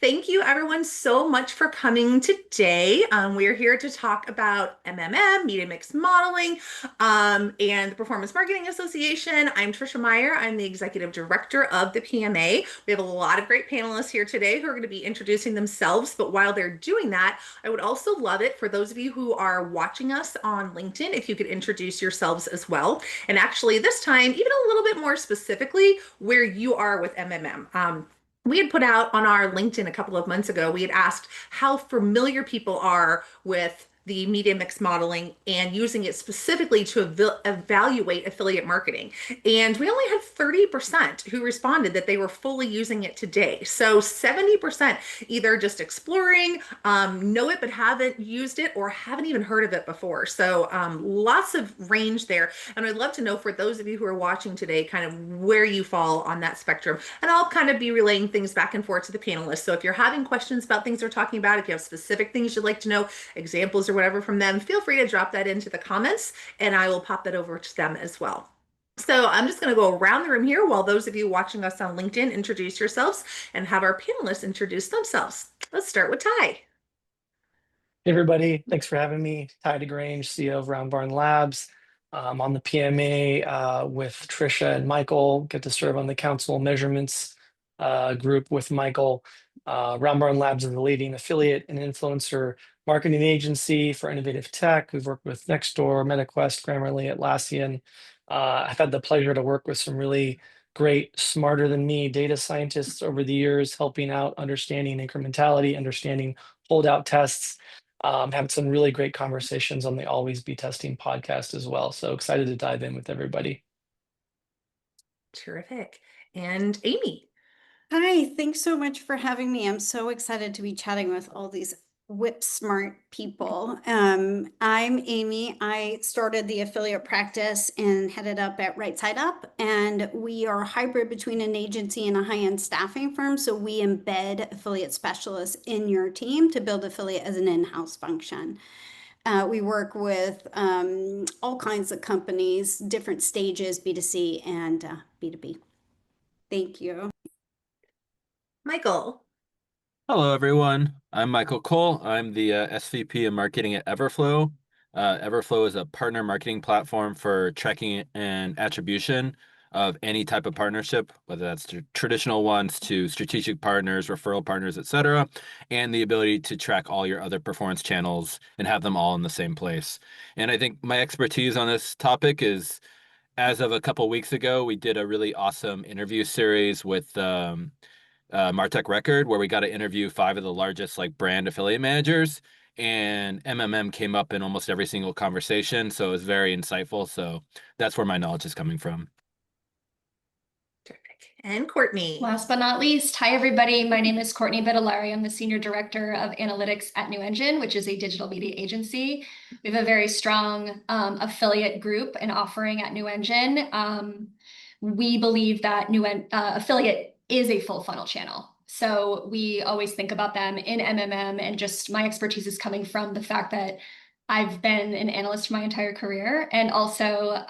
Thank you, everyone, so much for coming today. We're here to talk about MMM, Media Mix Modeling, and the Performance Marketing Association. I'm Tricia Meyer. I'm the Executive Director of the PMA. We have a lot of great panelists here today who are going to be introducing themselves. But while they're doing that, I would also love it for those of you who are watching us on LinkedIn, if you could introduce yourselves as well. And actually, this time, even a little bit more specifically, where you are with MMM. We had put out on our LinkedIn a couple of months ago, we had asked how familiar people are with the media mix modeling and using it specifically to evaluate affiliate marketing. And we only had 30% who responded that they were fully using it today. So 70% either just exploring, know it but haven't used it, or haven't even heard of it before. So lots of range there. And I'd love to know, for those of you who are watching today, kind of where you fall on that spectrum. And I'll kind of be relaying things back and forth to the panelists. So if you're having questions about things we're talking about, if you have specific things you'd like to know, examples or whatever from them, feel free to drop that into the comments and I will pop that over to them as well. So I'm just going to go around the room here while those of you watching us on LinkedIn introduce yourselves and have our panelists introduce themselves. Let's start with Ty. Hey everybody, thanks for having me. Ty DeGrange, CEO of Round Barn Labs. I'm on the PMA with Tricia and Michael. Get to serve on the council measurements group with Michael. Round Barn Labs is the leading affiliate and influencer marketing agency for innovative tech. We've worked with Nextdoor, MetaQuest, Grammarly, Atlassian. I've had the pleasure to work with some really great, smarter than me data scientists over the years, helping out, understanding incrementality, understanding holdout tests. Had some really great conversations on the Always Be Testing podcast as well. So excited to dive in with everybody. Terrific. And Amy. Hi, thanks so much for having me. I'm so excited to be chatting with all these whip smart people. I'm Amy. I started the affiliate practice and headed up at Right Side Up, and we are a hybrid between an agency and a high-end staffing firm. So we embed affiliate specialists in your team to build affiliate as an in-house function. We work with all kinds of companies, different stages, B2C and B2B. Thank you. Michael. Hello, everyone. I'm Michael Cole. I'm the SVP of Marketing at Everflow. Everflow is a partner marketing platform for tracking and attribution of any type of partnership, whether that's traditional ones to strategic partners, referral partners, etc., and the ability to track all your other performance channels and have them all in the same place. And I think my expertise on this topic is, as of a couple weeks ago, we did a really awesome interview series with Martech Record, where we got to interview 5 of the largest brand affiliate managers, and MMM came up in almost every single conversation. So it was very insightful. So that's where my knowledge is coming from. Terrific. And Courtney. Last but not least, hi everybody. My name is Courtney Bittelari. I'm the Senior Director of Analytics at Engen, which is a digital media agency. We have a very strong affiliate group and offering at Engen. We believe that affiliate is a full funnel channel. So we always think about them in MMM, and just my expertise is coming from the fact that I've been an analyst for my entire career. And also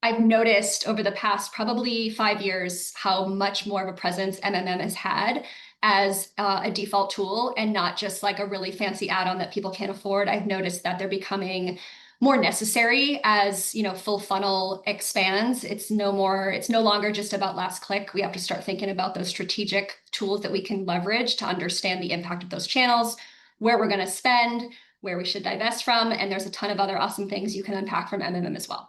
I've noticed over the past probably 5 years how much more of a presence MMM has had as a default tool, and not just like a really fancy add-on that people can't afford. I've noticed that they're becoming more necessary as full funnel expands. It's no longer just about last click. We have to start thinking about those strategic tools that we can leverage to understand the impact of those channels, where we're going to spend, where we should divest from, and there's a ton of other awesome things you can unpack from MMM as well.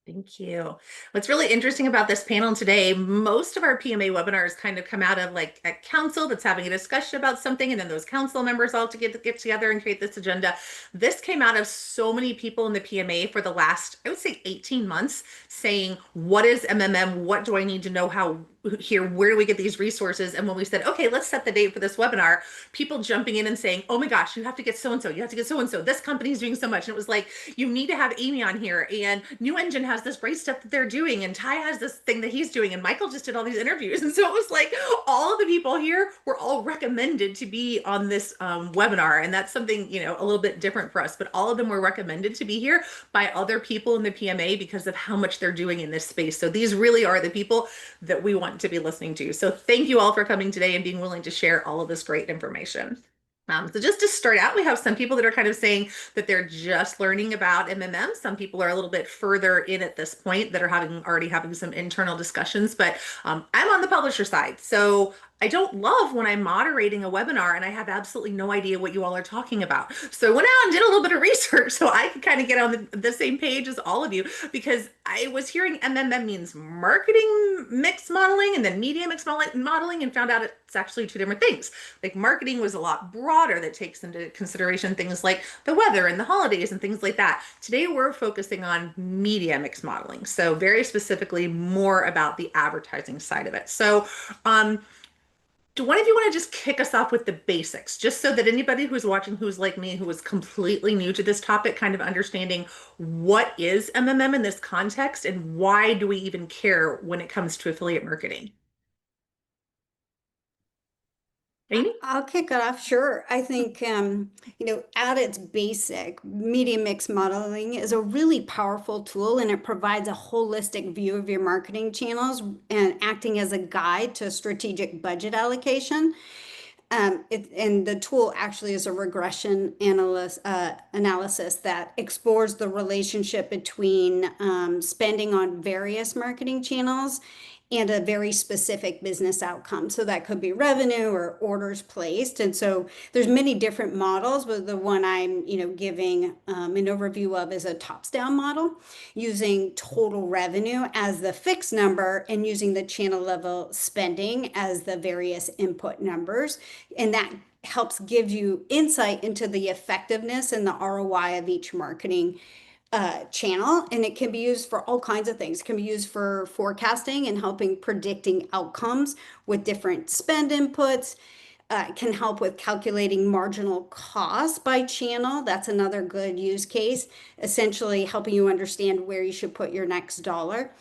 Thank you. What's really interesting about this panel today, most of our PMA webinars kind of come out of a council that's having a discussion about something, and then those council members all to get together and create this agenda. This came out of so many people in the PMA for the last, I would say, 18 months saying, what is MMM? What do I need to know how here? Where do we get these resources? And when we said, okay, let's set the date for this webinar, people jumping in and saying, oh my gosh, you have to get so-and-so, you have to get so-and-so. This company's doing so much. And it was like, you need to have Amy on here, and Engen has this great stuff that they're doing, and Ty has this thing that he's doing, and Michael just did all these interviews. And so it was like all of the people here were all recommended to be on this webinar. And that's something, a little bit different for us, but all of them were recommended to be here by other people in the PMA because of how much they're doing in this space. So these really are the people that we want want to be listening to. So thank you all for coming today and being willing to share all of this great information. So just to start out, we have some people that are kind of saying that they're just learning about MMM. Some people are a little bit further in at this point that are already having some internal discussions, but I'm on the publisher side. So I don't love when I'm moderating a webinar and I have absolutely no idea what you all are talking about. So I went out and did a little bit of research so I could kind of get on the same page as all of you, because I was hearing MMM means marketing mix modeling and then media mix modeling, and found out it's actually two different things. Like marketing was a lot broader, that takes into consideration things like the weather and the holidays and things like that. Today we're focusing on media mix modeling. So very specifically more about the advertising side of it. So do one of you want to just kick us off with the basics, just so that anybody who's watching who's like me, who is completely new to this topic, kind of understanding what is MMM in this context and why do we even care when it comes to affiliate marketing? Amy? I'll kick it off. Sure. I think, at its basic, media mix modeling is a really powerful tool, and it provides a holistic view of your marketing channels and acting as a guide to strategic budget allocation. And the tool actually is a regression analysis that explores the relationship between spending on various marketing channels and a very specific business outcome. So that could be revenue or orders placed. And so there's many different models, but the one I'm, giving an overview of is a tops-down model, using total revenue as the fixed number and using the channel level spending as the various input numbers. And that helps give you insight into the effectiveness and the ROI of each marketing channel. And it can be used for all kinds of things. It can be used for forecasting and helping predicting outcomes with different spend inputs. It can help with calculating marginal cost by channel. That's another good use case, essentially helping you understand where you should put your next dollar.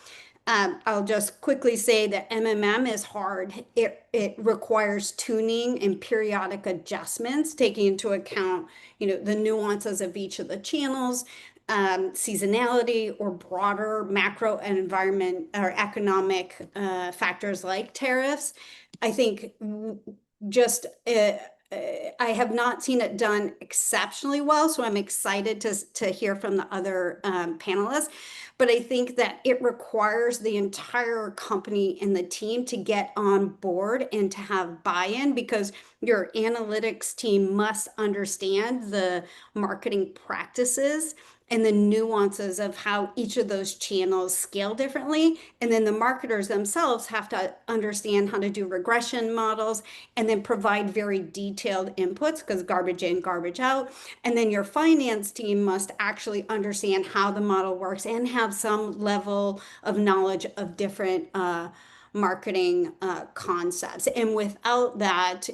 I'll just quickly say that MMM is hard. It requires tuning and periodic adjustments, taking into account, the nuances of each of the channels, seasonality, or broader macro and environment or economic factors like tariffs. I think just I have not seen it done exceptionally well, so I'm excited to hear from the other panelists. But I think that it requires the entire company and the team to get on board and to have buy-in, because your analytics team must understand the marketing practices and the nuances of how each of those channels scale differently. And then the marketers themselves have to understand how to do regression models and then provide very detailed inputs, because garbage in, garbage out. And then your finance team must actually understand how the model works and have some level of knowledge of different marketing concepts. And without that,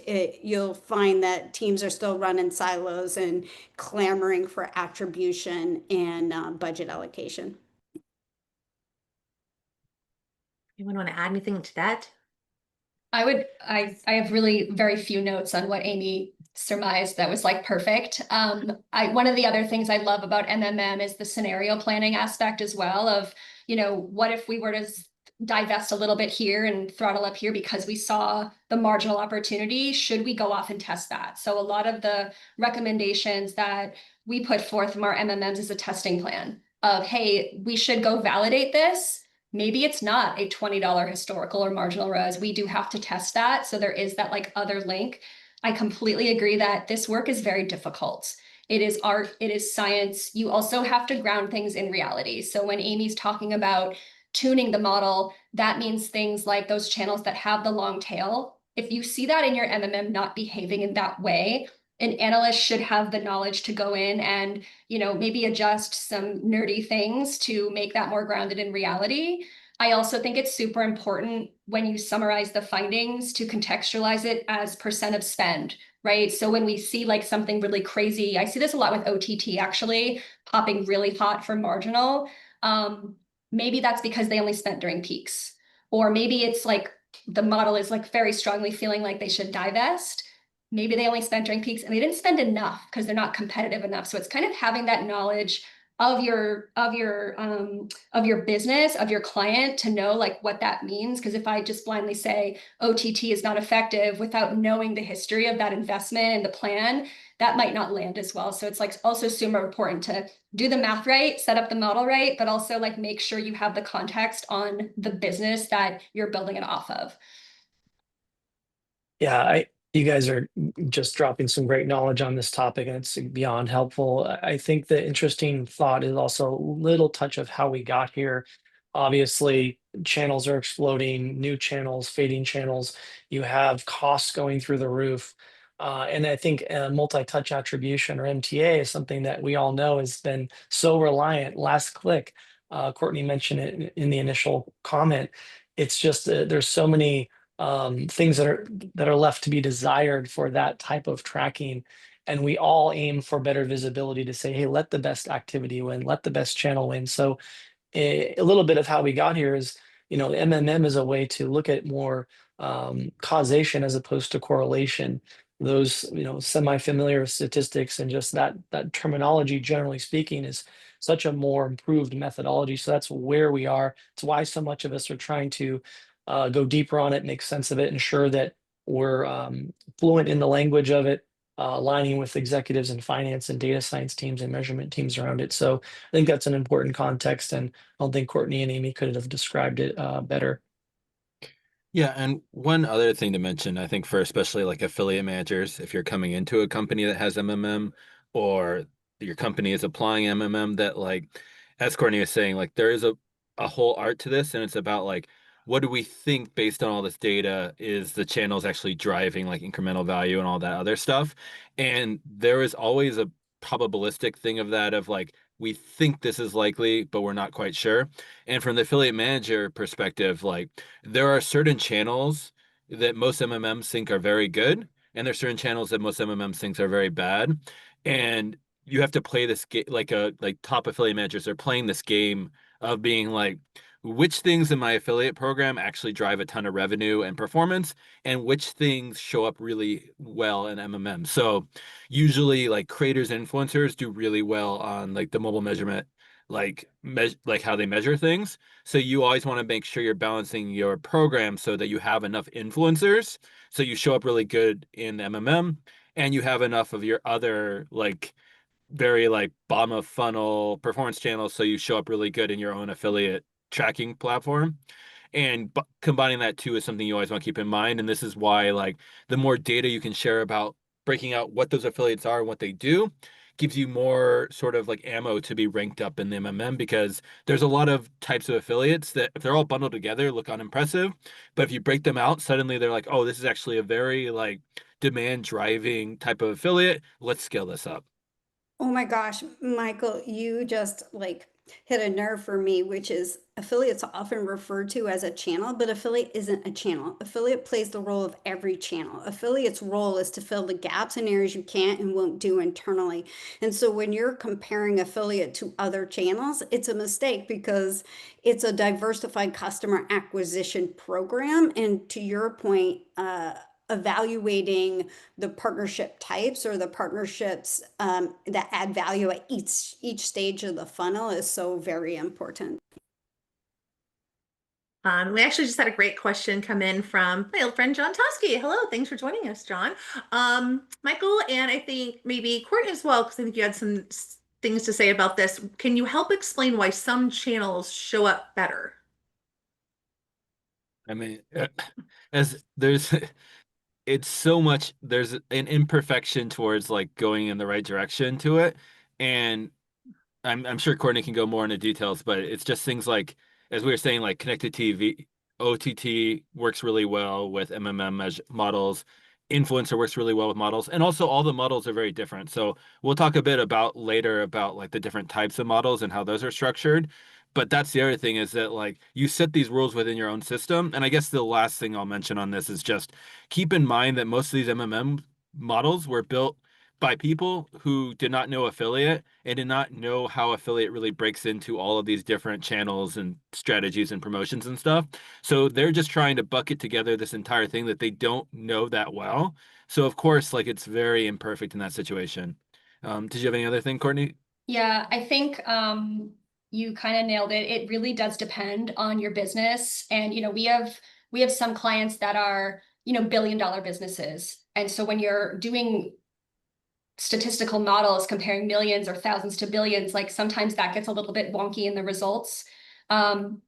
you'll find that teams are still running silos and clamoring for attribution and budget allocation. Anyone want to add anything to that? I have really very few notes on what Amy surmised. That was like perfect. One of the other things I love about MMM is the scenario planning aspect as well of, what if we were to divest a little bit here and throttle up here because we saw the marginal opportunity? Should we go off and test that? So a lot of the recommendations that we put forth from our MMMs is a testing plan of, hey, we should go validate this. Maybe it's not a $20 historical or marginal ROAS. We do have to test that. So there is that like other link. I completely agree that this work is very difficult. It is art, it is science. You also have to ground things in reality. So when Amy's talking about tuning the model, that means things like those channels that have the long tail. If you see that in your MMM not behaving in that way, an analyst should have the knowledge to go in and, maybe adjust some nerdy things to make that more grounded in reality. I also think it's super important when you summarize the findings to contextualize it as percent of spend, right? So when we see like something really crazy, I see this a lot with OTT actually popping really hot for marginal. Maybe that's because they only spent during peaks, or maybe it's like the model is like very strongly feeling like they should divest. Maybe they only spent during peaks and they didn't spend enough because they're not competitive enough. So it's kind of having that knowledge of your business, of your client, to know like what that means. Because if I just blindly say OTT is not effective without knowing the history of that investment and the plan, that might not land as well. So it's like also super important to do the math right, set up the model right, but also like make sure you have the context on the business that you're building it off of. Yeah, you guys are just dropping some great knowledge on this topic, and it's beyond helpful. I think the interesting thought is also a little touch of how we got here. Obviously, channels are exploding, new channels, fading channels. You have costs going through the roof. And I think multi-touch attribution, or MTA, is something that we all know has been so reliant. Last click, Courtney mentioned it in the initial comment. It's just there's so many things that are left to be desired for that type of tracking. And we all aim for better visibility to say, hey, let the best activity win, let the best channel win. So a little bit of how we got here is, MMM is a way to look at more causation as opposed to correlation. Those, semi-familiar statistics and just that terminology, generally speaking, is such a more improved methodology. So that's where we are. It's why so much of us are trying to go deeper on it, make sense of it, ensure that we're fluent in the language of it, aligning with executives and finance and data science teams and measurement teams around it. So I think that's an important context, and I don't think Courtney and Amy could have described it better. Yeah, and one other thing to mention, I think for especially like affiliate managers, if you're coming into a company that has MMM or your company is applying MMM, that like, as Courtney was saying, like there is a whole art to this, and it's about like, what do we think based on all this data is the channels actually driving like incremental value and all that other stuff. And there is always a probabilistic thing of that, of like, we think this is likely, but we're not quite sure. And from the affiliate manager perspective, like, there are certain channels that most MMMs think are very good, and there's certain channels that most MMMs think are very bad. And you have to play this game like top affiliate managers are playing this game of being like, which things in my affiliate program actually drive a ton of revenue and performance, and which things show up really well in MMM. So usually like creators and influencers do really well on like the mobile measurement, like how they measure things. So you always want to make sure you're balancing your program so that you have enough influencers, so you show up really good in MMM, and you have enough of your other like very like bottom of funnel performance channels, so you show up really good in your own affiliate tracking platform. And combining that too is something you always want to keep in mind. And this is why like the more data you can share about breaking out what those affiliates are and what they do gives you more sort of like ammo to be ranked up in the MMM, because there's a lot of types of affiliates that if they're all bundled together look unimpressive, but if you break them out, suddenly they're like, oh, this is actually a very like demand driving type of affiliate, let's scale this up. Oh my gosh, Michael, you just like hit a nerve for me, which is affiliates often referred to as a channel, but affiliate isn't a channel. Affiliate plays the role of every channel. Affiliate's role is to fill the gaps and areas you can't and won't do internally. And so when you're comparing affiliate to other channels, it's a mistake because it's a diversified customer acquisition program. And to your point, evaluating the partnership types or the partnerships that add value at each stage of the funnel is so very important. We actually just had a great question come in from my old friend John Toski. Hello, thanks for joining us, John. Michael, and I think maybe Courtney as well, because I think you had some things to say about this. Can you help explain why some channels show up better? I mean, as there's it's so much, there's an imperfection towards like going in the right direction to it. And I'm sure Courtney can go more into details, but it's just things like, as we were saying, like connected TV, OTT works really well with MMM models. Influencer works really well with models, and also all the models are very different. So we'll talk a bit about later about like the different types of models and how those are structured. But that's the other thing, is that like you set these rules within your own system. And I guess the last thing I'll mention on this is just keep in mind that most of these MMM models were built by people who did not know affiliate and did not know how affiliate really breaks into all of these different channels and strategies and promotions and stuff. So they're just trying to bucket together this entire thing that they don't know that well. So of course, like it's very imperfect in that situation. Did you have any other thing, Courtney? Yeah, I think you kind of nailed it. It really does depend on your business. And we have some clients that are, billion-dollar businesses. And so when you're doing statistical models comparing millions or thousands to billions, like sometimes that gets a little bit wonky in the results. Um,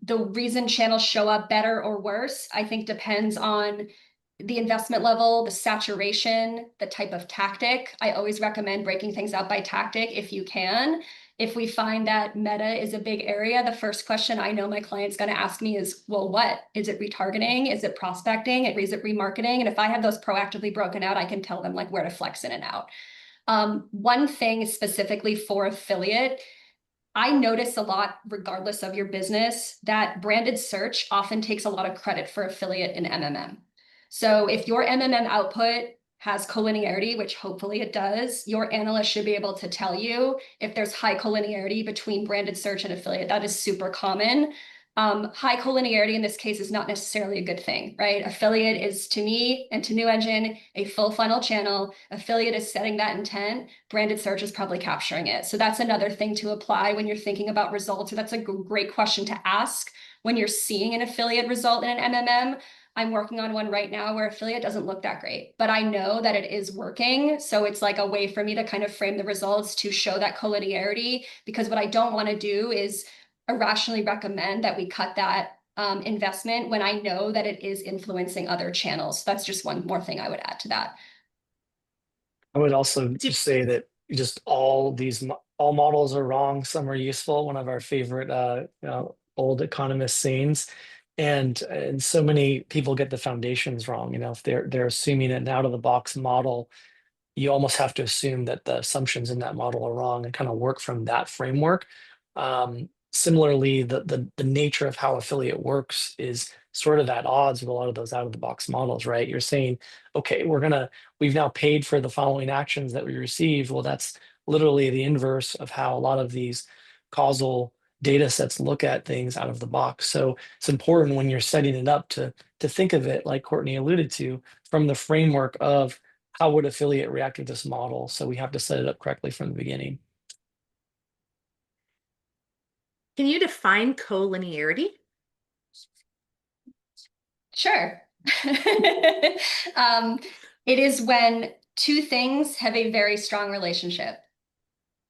the reason channels show up better or worse, I think depends on the investment level, the saturation, the type of tactic. I always recommend breaking things out by tactic if you can. If we find that meta is a big area, the first question I know my client's going to ask me is, well, what? Is it retargeting? Is it prospecting? Is it remarketing? And if I have those proactively broken out, I can tell them like where to flex in and out. One thing specifically for affiliate, I notice a lot, regardless of your business, that branded search often takes a lot of credit for affiliate in MMM. So if your MMM output has collinearity, which hopefully it does, your analyst should be able to tell you if there's high collinearity between branded search and affiliate. That is super common. High collinearity in this case is not necessarily a good thing, right? Affiliate is, to me and to New Engine, a full funnel channel. Affiliate is setting that intent. Branded search is probably capturing it. So that's another thing to apply when you're thinking about results. Or that's a great question to ask when you're seeing an affiliate result in an MMM. I'm working on one right now where affiliate doesn't look that great, but I know that it is working. So it's like a way for me to kind of frame the results to show that collinearity, because what I don't want to do is irrationally recommend that we cut that investment when I know that it is influencing other channels. That's just one more thing I would add to that. I would also Do, just say that just all models are wrong. Some are useful. One of our favorite old economist sayings, and so many people get the foundations wrong. If they're assuming an out of the box model, you almost have to assume that the assumptions in that model are wrong and kind of work from that framework. Similarly, the nature of how affiliate works is sort of at odds with a lot of those out of the box models, right? You're saying, okay, we've now paid for the following actions that we received. Well, that's literally the inverse of how a lot of these causal data sets look at things out of the box. So it's important when you're setting it up to think of it, like Courtney alluded to, from the framework of how would affiliate react to this model? So we have to set it up correctly from the beginning. can you define collinearity? Sure. It is when two things have a very strong relationship.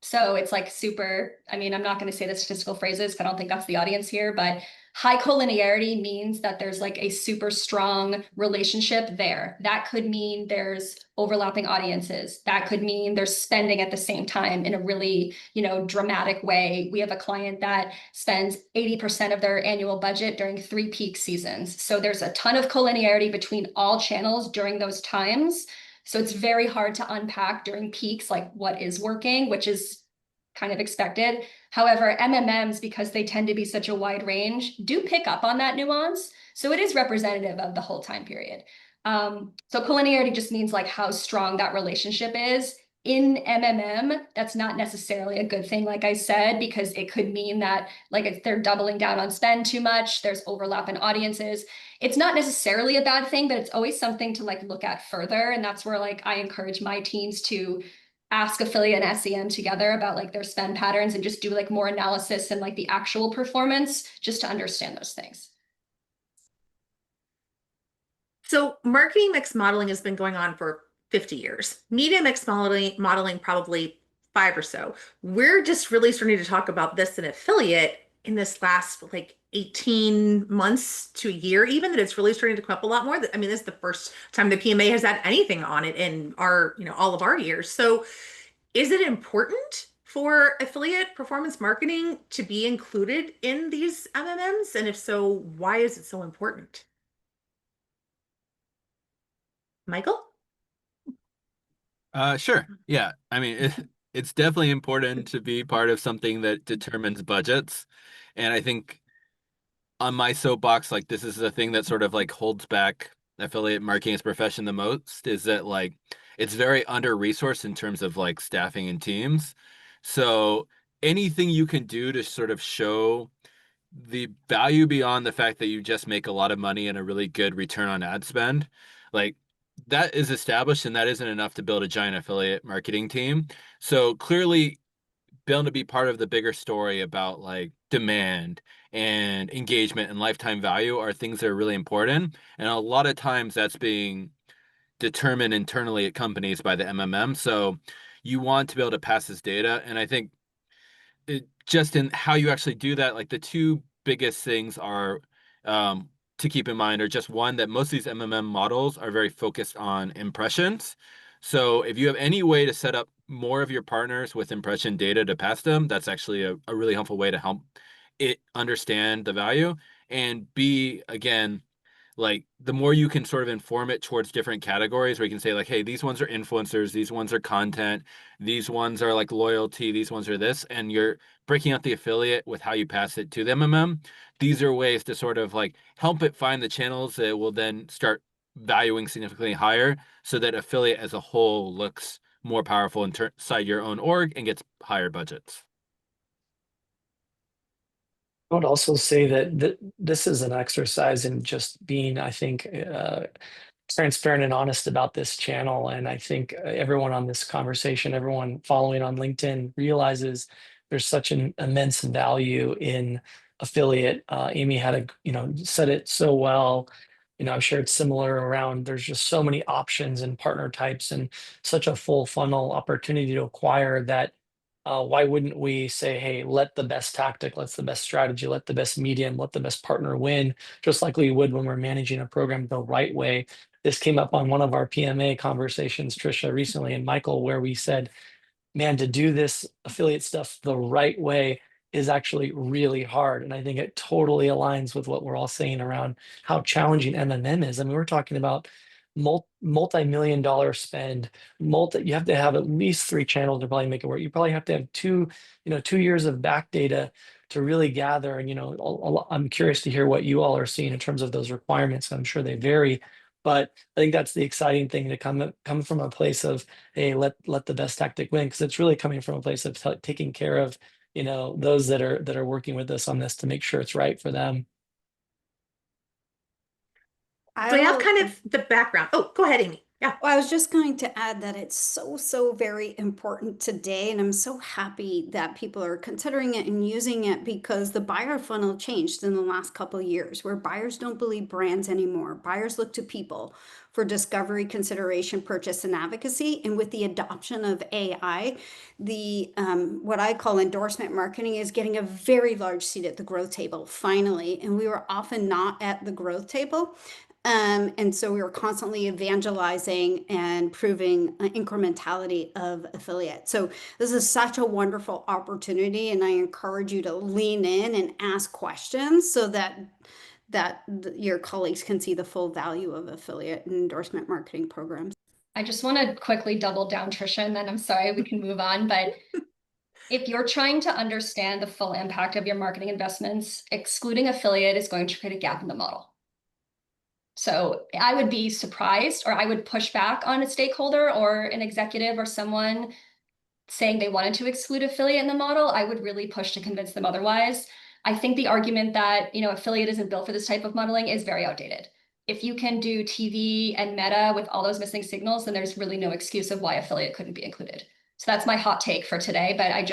So it's like super, I mean, I'm not going to say the statistical phrases because I don't think that's the audience here, but high collinearity means that there's like a super strong relationship there. That could mean there's overlapping audiences. That could mean they're spending at the same time in a really, dramatic way. We have a client that spends 80% of their annual budget during 3 peak seasons. So there's a ton of collinearity between all channels during those times. So it's very hard to unpack during peaks, like what is working, which is kind of expected. However, MMMs, because they tend to be such a wide range, do pick up on that nuance. So it is representative of the whole time period. So collinearity just means like how strong that relationship is. In MMM, that's not necessarily a good thing, like I said, because it could mean that like they're doubling down on spend too much, there's overlap in audiences. It's not necessarily a bad thing, but it's always something to like look at further. And that's where like I encourage my teams to ask affiliate and SEM together about like their spend patterns and just do like more analysis and like the actual performance just to understand those things. So marketing mix modeling has been going on for 50 years. Media mix modeling probably 5 or so. We're just really starting to talk about this in affiliate in this last like 18 months to a year, even that it's really starting to come up a lot more. I mean, this is the first time the PMA has had anything on it in our, all of our years. So is it important for affiliate performance marketing to be included in these MMMs? And if so, why is it so important? Michael? Sure. Yeah. I mean, it's definitely important to be part of something that determines budgets. And I think on my soapbox, like this is the thing that sort of like holds back affiliate marketing as a profession the most, is that like it's very under-resourced in terms of like staffing and teams. So anything you can do to sort of show the value beyond the fact that you just make a lot of money and a really good return on ad spend, like that is established, and that isn't enough to build a giant affiliate marketing team. So clearly being able to be part of the bigger story about like demand and engagement and lifetime value are things that are really important. And a lot of times that's being determined internally at companies by the MMM. So you want to be able to pass this data. And I think just in how you actually do that, like the two biggest things are to keep in mind are just one, that most of these MMM models are very focused on impressions. So if you have any way to set up more of your partners with impression data to pass them, that's actually a really helpful way to help it understand the value. And B, again, like the more you can sort of inform it towards different categories where you can say like, hey, these ones are influencers, these ones are content, these ones are like loyalty, these ones are this, and you're breaking out the affiliate with how you pass it to the MMM. These are ways to sort of like help it find the channels that will then start valuing significantly higher so that affiliate as a whole looks more powerful inside your own org and gets higher budgets. I would also say that this is an exercise in just being, I think, transparent and honest about this channel. And I think everyone on this conversation, everyone following on LinkedIn realizes there's such an immense value in affiliate. Amy had said it so well. I've shared similar around. There's just so many options and partner types and such a full funnel opportunity to acquire that. Why wouldn't we say, hey, let the best tactic, let the best strategy, let the best medium, let the best partner win, just like we would when we're managing a program the right way. This came up on one of our PMA conversations, Tricia, recently, and Michael, where we said, man, to do this affiliate stuff the right way is actually really hard. And I think it totally aligns with what we're all saying around how challenging MMM is. I mean, we're talking about multi-million dollar spend, you have to have at least three channels to probably make it work. You probably have to have 2 years of back data to really gather. And, I'm curious to hear what you all are seeing in terms of those requirements. I'm sure they vary, but I think that's the exciting thing to come from a place of, hey, let the best tactic win, because it's really coming from a place of taking care of those that are working with us on this to make sure it's right for them. So I have will- kind of the background. Oh, go ahead, Amy. Yeah. Well, I was just going to add that it's so very important today, and I'm so happy that people are considering it and using it because the buyer funnel changed in the last couple of years, where buyers don't believe brands anymore. Buyers look to people for discovery, consideration, purchase, and advocacy. And with the adoption of AI, the what I call endorsement marketing is getting a very large seat at the growth table finally. And we were often not at the growth table. And so we were constantly evangelizing and proving incrementality of affiliate. So this is such a wonderful opportunity, and I encourage you to lean in and ask questions so that your colleagues can see the full value of affiliate and endorsement marketing programs. I just want to quickly double down, Tricia, and then I'm sorry, we can move on. But if you're trying to understand the full impact of your marketing investments, excluding affiliate is going to create a gap in the model. So I would be surprised, or I would push back on a stakeholder or an executive or someone saying they wanted to exclude affiliate in the model. I would really push to convince them otherwise. I think the argument that, affiliate isn't built for this type of modeling is very outdated. If you can do TV and meta with all those missing signals, then there's really no excuse of why affiliate couldn't be included. So that's my hot take for today, but I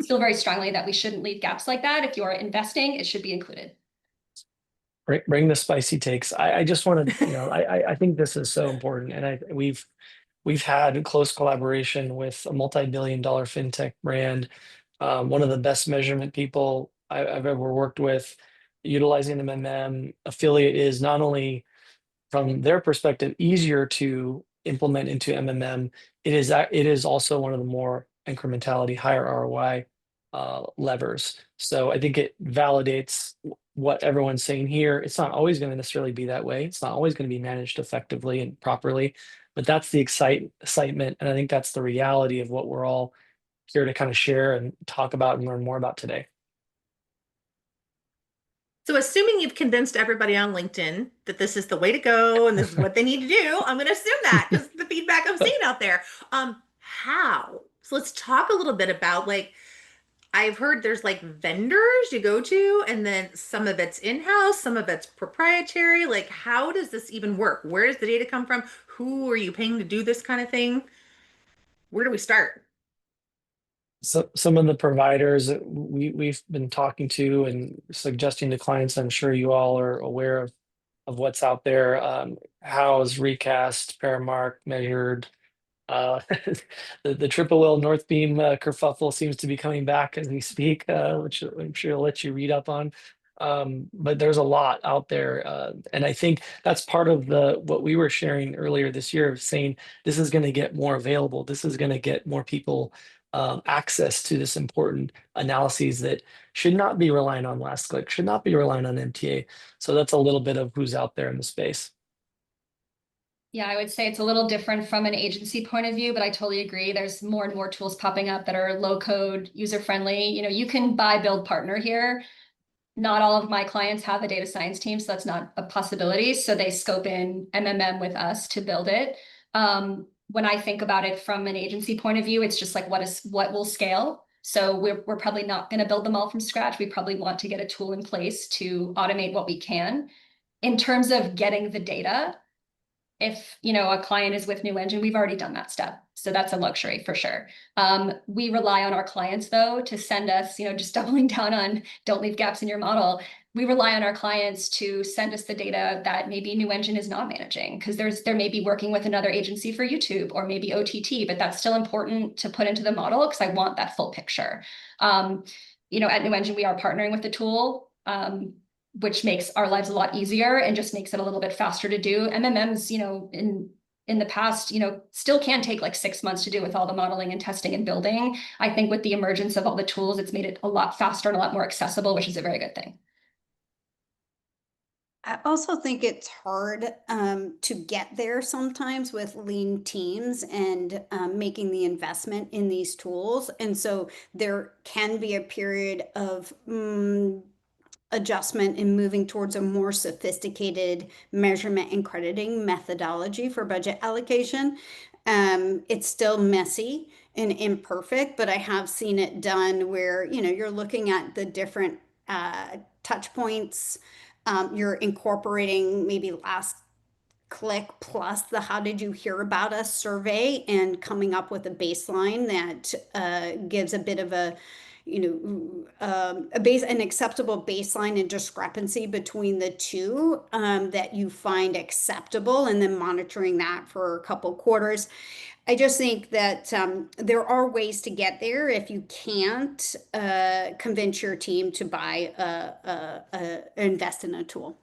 feel very strongly that we shouldn't leave gaps like that. If you are investing, it should be included. Bring the spicy takes. I just want to, I think this is so important, and we've had close collaboration with a multi-billion-dollar fintech brand, one of the best measurement people I've ever worked with, utilizing MMM. Affiliate is not only from their perspective easier to implement into MMM, it is also one of the more incrementality, higher ROI levers. So I think it validates what everyone's saying here. It's not always going to necessarily be that way. It's not always going to be managed effectively and properly, but that's the excitement. And I think that's the reality of what we're all here to kind of share and talk about and learn more about today. So assuming you've convinced everybody on LinkedIn that this is the way to go and this is what they need to do, I'm going to assume that because the feedback I'm seeing out there. How? So let's talk a little bit about, like, I've heard there's like vendors you go to, and then some of it's in-house, some of it's proprietary. Like, how does this even work? Where does the data come from? Who are you paying to do this kind of thing? Where do we start? So some of the providers that we've been talking to and suggesting to clients, I'm sure you all are aware of what's out there. House, Recast, Paramark, Measured. Uh, the triple L North Beam kerfuffle seems to be coming back as we speak, which I'm sure I'll let you read up on. But there's a lot out there, and I think that's part of the what we were sharing earlier this year of saying this is going to get more available. This is going to get more people access to this important analyses that should not be relying on last click, should not be relying on MTA. So that's a little bit of who's out there in the space. Yeah, I would say it's a little different from an agency point of view, but I totally agree. There's more and more tools popping up that are low code, user friendly. You can buy, build, partner here. Not all of my clients have a data science team, so that's not a possibility. So they scope in MMM with us to build it. When I think about it from an agency point of view, it's just like what will scale. So we're probably not going to build them all from scratch. We probably want to get a tool in place to automate what we can. In terms of getting the data, if a client is with New Engine, we've already done that step. So that's a luxury for sure. We rely on our clients though to send us, just doubling down on don't leave gaps in your model. We rely on our clients to send us the data that maybe New Engine is not managing because there may be working with another agency for YouTube or maybe OTT, but that's still important to put into the model because I want that full picture. At New Engine, we are partnering with the tool. Which makes our lives a lot easier and just makes it a little bit faster to do. MMMs, in the past, still can take like 6 months to do with all the modeling and testing and building. I think with the emergence of all the tools, it's made it a lot faster and a lot more accessible, which is a very good thing. I also think it's hard to get there sometimes with lean teams and making the investment in these tools. And so there can be a period of adjustment in moving towards a more sophisticated measurement and crediting methodology for budget allocation. It's still messy and imperfect, but I have seen it done where, you're looking at the different touch points. You're incorporating maybe last click plus the how did you hear about us survey and coming up with a baseline that gives a bit of an acceptable baseline and discrepancy between the two that you find acceptable and then monitoring that for a couple quarters. I just think that there are ways to get there if you can't convince your team to buy invest in a tool.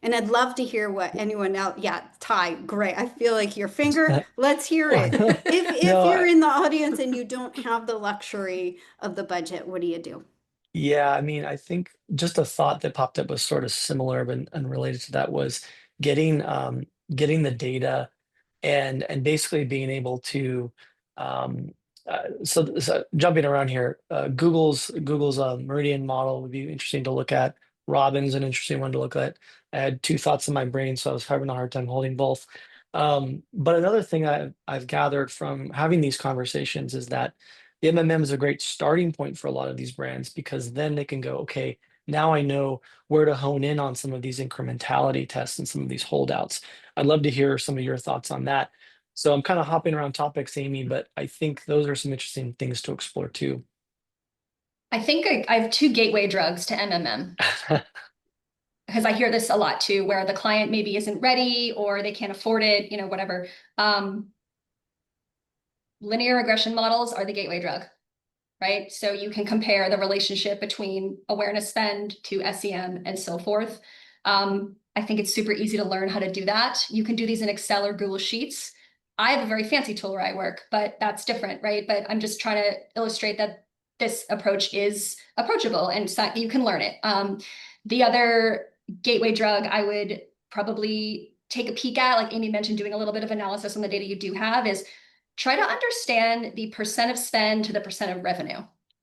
And I'd love to hear what anyone else. Yeah, Ty, great. I feel like your finger. Let's hear it. If No, you're in the audience and you don't have the luxury of the budget, what do you do? yeah, I mean, I think just a thought that popped up was sort of similar but unrelated to that was getting the data and basically being able to um so jumping around here, Google's Meridian model would be interesting to look at. Robin's an interesting one to look at. I had two thoughts in my brain, so I was having a hard time holding both. But another thing I've gathered from having these conversations is that the MMM is a great starting point for a lot of these brands because then they can go, okay, now I know where to hone in on some of these incrementality tests and some of these holdouts. I'd love to hear some of your thoughts on that. So I'm kind of hopping around topics, Amy, but I think those are some interesting things to explore too. I think I have two gateway drugs to MMM because I hear this a lot too, where the client maybe isn't ready or they can't afford it, whatever. Linear regression models are the gateway drug, right? So you can compare the relationship between awareness spend to SEM and so forth. I think it's super easy to learn how to do that. You can do these in Excel or Google Sheets. I have a very fancy tool where I work, but that's different, right? But I'm just trying to illustrate that this approach is approachable and so you can learn it. The other gateway drug I would probably take a peek at, like Amy mentioned, doing a little bit of analysis on the data you do have is try to understand the percent of spend to the percent of revenue.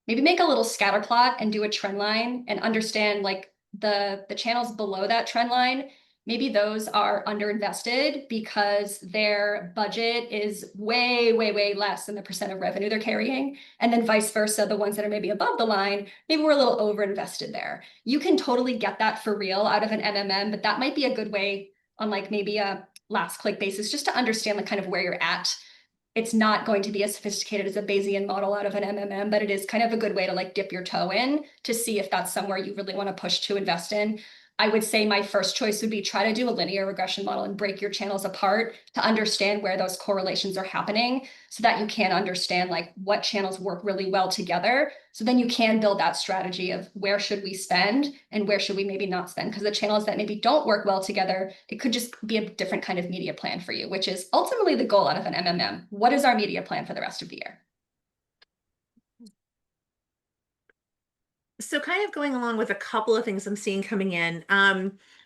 Maybe make a little scatter plot and do a trend line and understand like the channels below that trend line. Maybe those are underinvested because their budget is way, way, way less than the percent of revenue they're carrying. And then vice versa, the ones that are maybe above the line, maybe we're a little overinvested there. You can totally get that for real out of an MMM, but that might be a good way on like maybe a last click basis just to understand the kind of where you're at it's not going to be as sophisticated as a Bayesian model out of an MMM, but it is kind of a good way to like dip your toe in to see if that's somewhere you really want to push to invest in. I would say my first choice would be try to do a linear regression model and break your channels apart to understand where those correlations are happening so that you can understand like what channels work really well together. So then you can build that strategy of where should we spend and where should we maybe not spend, because the channels that maybe don't work well together, it could just be a different kind of media plan for you, which is ultimately the goal out of an MMM. What is our media plan for the rest of the year? So kind of going along with a couple of things I'm seeing coming in.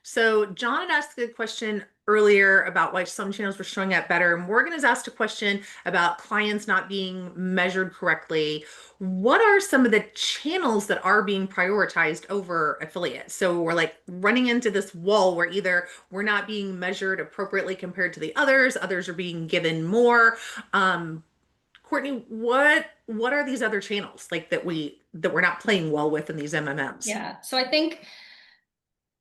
So John had asked a good question earlier about why some channels were showing up better. Morgan has asked a question about clients not being measured correctly. What are some of the channels that are being prioritized over affiliates? So we're like running into this wall where either we're not being measured appropriately compared to the others are being given more. Courtney, what are these other channels like that we're not playing well with in these MMMs? Yeah, so I think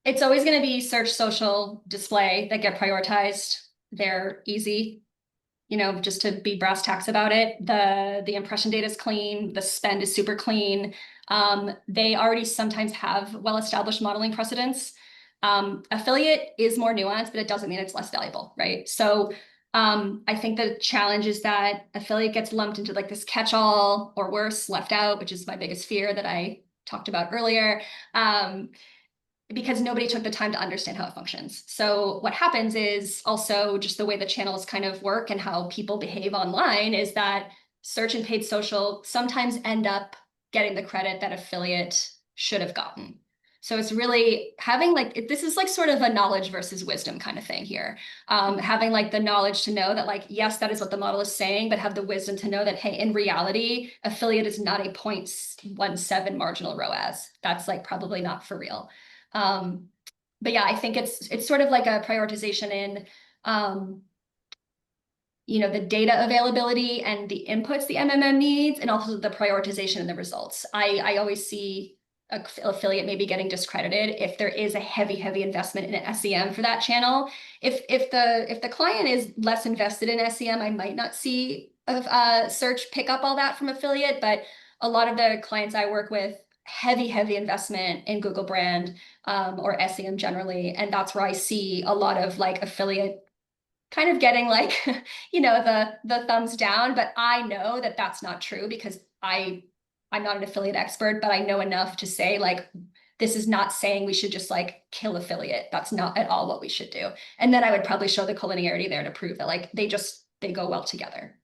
it's always going to be search, social, display that get prioritized. They're easy, you know, just to be brass tacks about it. The impression data is clean, the spend is super clean. They already sometimes have well-established modeling precedents. Affiliate is more nuanced, but it doesn't mean it's less valuable, right? So I think the challenge is that affiliate gets lumped into like this catch-all or worse, left out, which is my biggest fear that I talked about earlier. Because nobody took the time to understand how it functions. So what happens is also just the way the channels kind of work and how people behave online is that search and paid social sometimes end up getting the credit that affiliate should have gotten. So it's really having like, this is like sort of a knowledge versus wisdom kind of thing here. Having like the knowledge to know that like, yes, that is what the model is saying, but have the wisdom to know that, hey, in reality, affiliate is not a 0.17 marginal ROAS. That's like probably not for real. But yeah, I think it's sort of like a prioritization in, you know, the data availability and the inputs the MMM needs, and also the prioritization and the results. I always see a affiliate maybe getting discredited if there is a heavy investment in an SEM for that channel. If the client is less invested in SEM, I might not see a search pick up all that from affiliate, but a lot of the clients I work with, heavy investment in Google brand or SEM generally, and that's where I see a lot of like affiliate kind of getting like you know the thumbs down. But I know that that's not true because I'm not an affiliate expert, but I know enough to say like this is not saying we should just like kill affiliate. That's not at all what we should do. And then I would probably show the collinearity there to prove that like they go well together.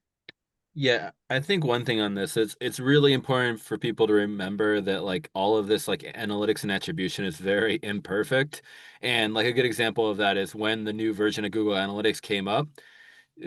Yeah, I think one thing on this is it's really important for people to remember that like all of this like analytics and attribution is very imperfect. And like a good example of that is when the new version of Google Analytics came up,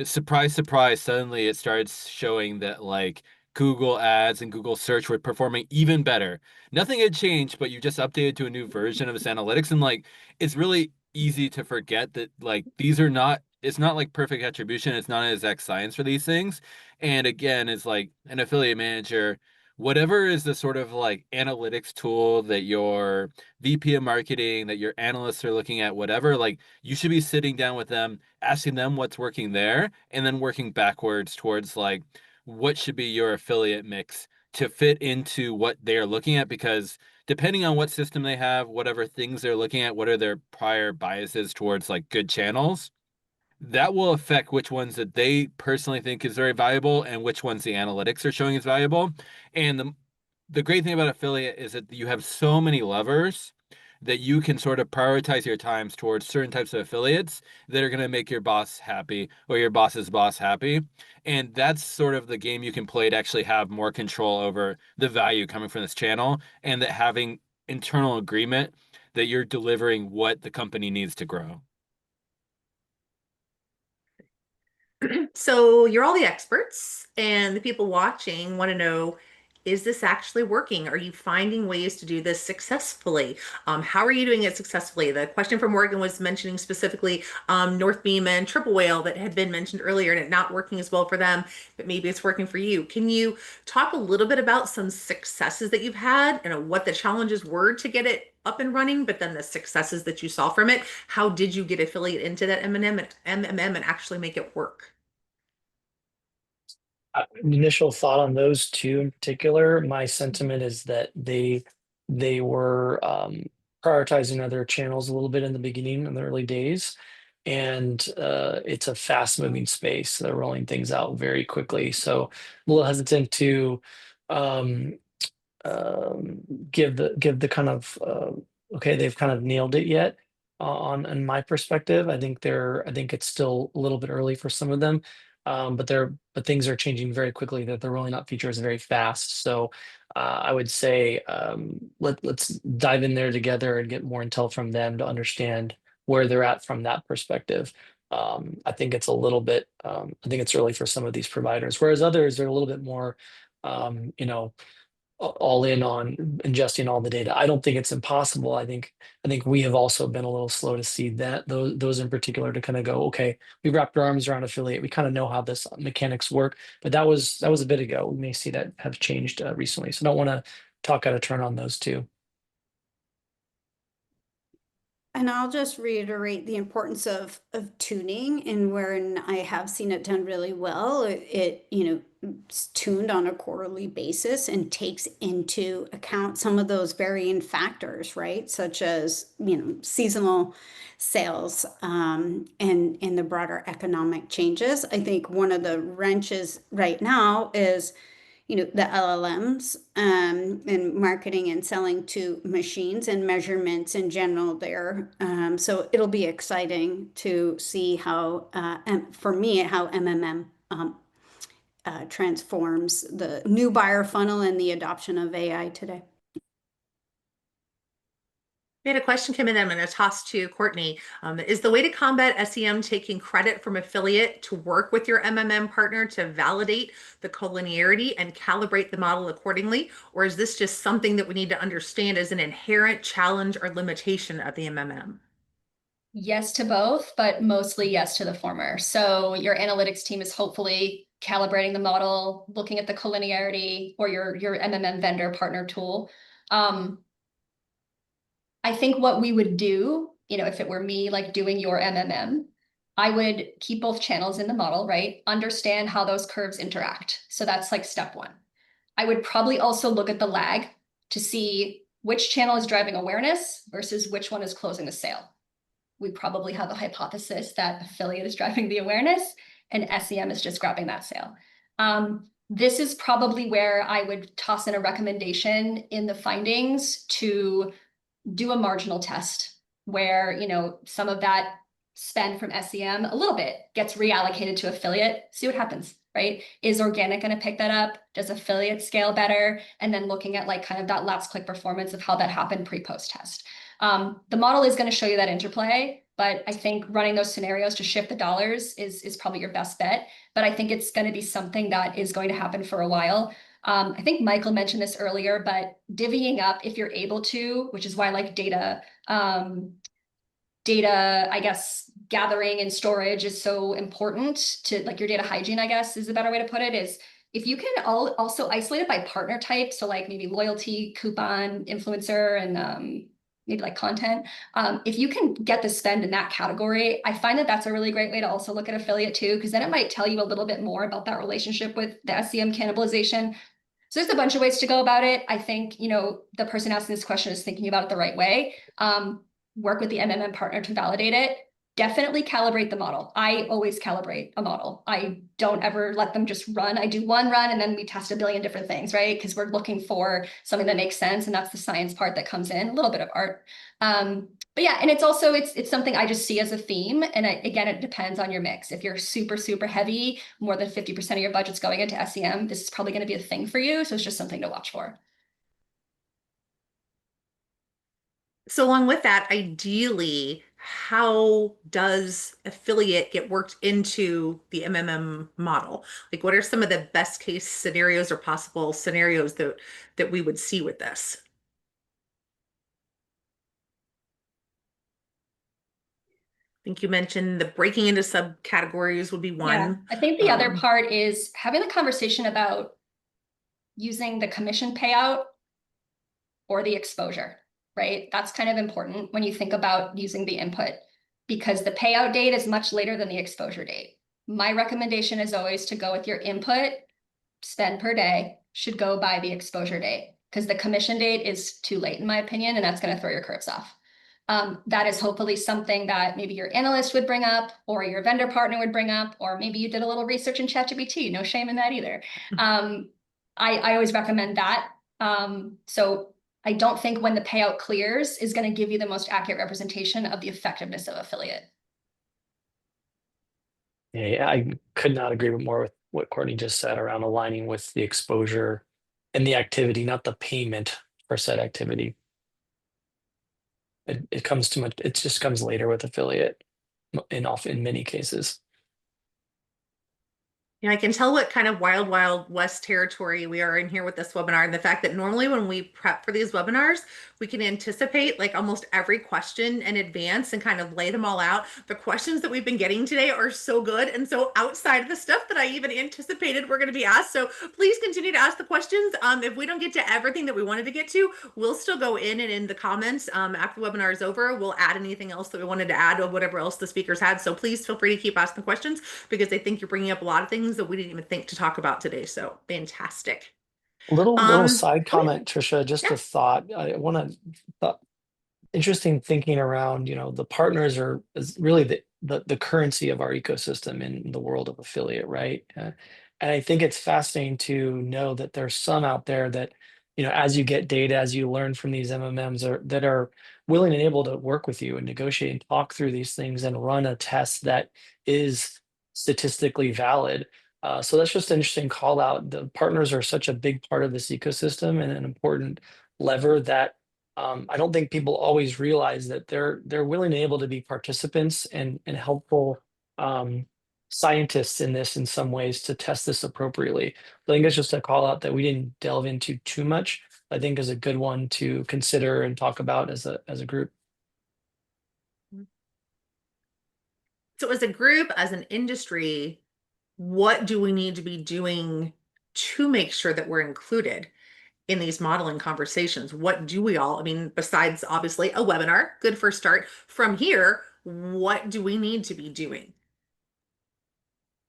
surprise, surprise, suddenly it starts showing that like Google Ads and Google Search were performing even better. Nothing had changed, but you just updated to a new version of this analytics, and like it's really easy to forget that like these are not. It's not like perfect attribution. It's not an exact science for these things. And again, it's like an affiliate manager, whatever is the sort of like analytics tool that your VP of marketing, that your analysts are looking at, whatever, like you should be sitting down with them, asking them what's working there, and then working backwards towards like what should be your affiliate mix to fit into what they're looking at. Because depending on what system they have, whatever things they're looking at, what are their prior biases towards like good channels, that will affect which ones that they personally think is very valuable and which ones the analytics are showing is valuable. And the great thing about affiliate is that you have so many levers that you can sort of prioritize your times towards certain types of affiliates that are going to make your boss happy or your boss's boss happy. And that's sort of the game you can play to actually have more control over the value coming from this channel, and that having internal agreement that you're delivering what the company needs to grow. So you're all the experts, and the people watching want to know, is this actually working? Are you finding ways to do this successfully? How are you doing it successfully? The question from Morgan was mentioning specifically North Beam and Triple Whale that had been mentioned earlier and it not working as well for them, but maybe it's working for you. Can you talk a little bit about some successes that you've had and what the challenges were to get it up and running, but then the successes that you saw from it? How did you get affiliate into that MMM and actually make it work? Initial thought on those two in particular, my sentiment is that they were prioritizing other channels a little bit in the beginning in the early days, and it's a fast moving space. They're rolling things out very quickly, so a little hesitant to um, um, give the kind of okay, they've kind of nailed it yet on in my perspective. I think it's still a little bit early for some of them, but things are changing very quickly. That they're rolling out features very fast. So I would say let's dive in there together and get more intel from them to understand where they're at from that perspective. I think it's a little bit. I think it's early for some of these providers, whereas others are a little bit more. You know, all in on ingesting all the data. I don't think it's impossible. I think we have also been a little slow to see that those in particular to kind of go, okay, we wrapped our arms around affiliate. We kind of know how this mechanics work, but that was a bit ago. We may see that have changed recently. So don't want to talk out of turn on those two. And I'll just reiterate the importance of tuning, and when I have seen it done really well, it's tuned on a quarterly basis and takes into account some of those varying factors, right? Such as, seasonal sales, and the broader economic changes. I think one of the wrenches right now is the LLMs, and marketing and selling to machines and measurements in general there. So it'll be exciting to see how, for me, how MMM transforms the new buyer funnel and the adoption of AI today. We had a question come in that I'm going to toss to Courtney. Is the way to combat SEM taking credit from affiliate to work with your MMM partner to validate the collinearity and calibrate the model accordingly? Or is this just something that we need to understand as an inherent challenge or limitation of the MMM? Yes to both, but mostly yes to the former. So your analytics team is hopefully calibrating the model, looking at the collinearity, or your MMM vendor partner tool. I think what we would do, if it were me, like doing your MMM, I would keep both channels in the model, right? Understand how those curves interact. So that's like step one. I would probably also look at the lag to see which channel is driving awareness versus which one is closing the sale. We probably have a hypothesis that affiliate is driving the awareness and SEM is just grabbing that sale. This is probably where I would toss in a recommendation in the findings to do a marginal test where, some of that spend from SEM, a little bit, gets reallocated to affiliate, see what happens, right? Is organic going to pick that up? Does affiliate scale better? And then looking at like kind of that last click performance of how that happened pre-post test. The model is going to show you that interplay, but I think running those scenarios to shift the dollars is probably your best bet. But I think it's going to be something that is going to happen for a while. I think Michael mentioned this earlier, but divvying up if you're able to, which is why I like data, I guess, gathering and storage is so important to like your data hygiene, I guess is a better way to put it, is if you can also isolate it by partner type. So like maybe loyalty, coupon, influencer, and maybe like content. If you can get the spend in that category, I find that that's a really great way to also look at affiliate too, because then it might tell you a little bit more about that relationship with the SEM cannibalization. So there's a bunch of ways to go about it. I think, the person asking this question is thinking about it the right way. Work with the MMM partner to validate it. Definitely calibrate the model. I always calibrate a model. I don't ever let them just run. I do one run and then we test a billion different things, right? Because we're looking for something that makes sense. And that's the science part that comes in, a little bit of art. But yeah, and it's also, it's something I just see as a theme. And again, it depends on your mix. If you're super, super heavy, more than 50% of your budget's going into SEM, this is probably going to be a thing for you. So it's just something to watch for. So along with that, ideally, how does affiliate get worked into the MMM model? Like, what are some of the best case scenarios or possible scenarios that we would see with this? I think you mentioned the breaking into subcategories would be one. Yeah, I think the other part is having the conversation about using the commission payout or the exposure, right? That's kind of important when you think about using the input, because the payout date is much later than the exposure date. My recommendation is always to go with your input spend per day should go by the exposure date, because the commission date is too late, in my opinion, and that's going to throw your curves off. That is hopefully something that maybe your analyst would bring up, or your vendor partner would bring up, or maybe you did a little research in ChatGPT. No shame in that either. I always recommend that. So I don't think when the payout clears is going to give you the most accurate representation of the effectiveness of affiliate. Yeah, I could not agree more with what Courtney just said around aligning with the exposure and the activity, not the payment for said activity. It comes too much, it just comes later with affiliate in many cases. Yeah, I can tell what kind of wild, wild west territory we are in here with this webinar. And the fact that normally when we prep for these webinars, we can anticipate like almost every question in advance and kind of lay them all out. The questions that we've been getting today are so good and so outside of the stuff that I even anticipated we're going to be asked. So please continue to ask the questions. If we don't get to everything that we wanted to get to, we'll still go in and in the comments after the webinar is over, we'll add anything else that we wanted to add or whatever else the speakers had. So please feel free to keep asking questions, because I think you're bringing up a lot of things that we didn't even think to talk about today. So fantastic. Little side Go ahead. comment, Tricia, just Yeah. a thought. I want to interesting thinking around, the partners is really the currency of our ecosystem in the world of affiliate, right? And I think it's fascinating to know that there's some out there that, as you get data, as you learn from these MMMs that are willing and able to work with you and negotiate and talk through these things and run a test that is statistically valid. So that's just an interesting call out. The partners are such a big part of this ecosystem and an important lever that I don't think people always realize that they're willing and able to be participants and helpful scientists in this in some ways to test this appropriately. I think it's just a call out that we didn't delve into too much. I think is a good one to consider and talk about as a group. So as a group, as an industry, what do we need to be doing to make sure that we're included in these modeling conversations? What do we all, I mean, besides obviously a webinar, good first start. From here, what do we need to be doing?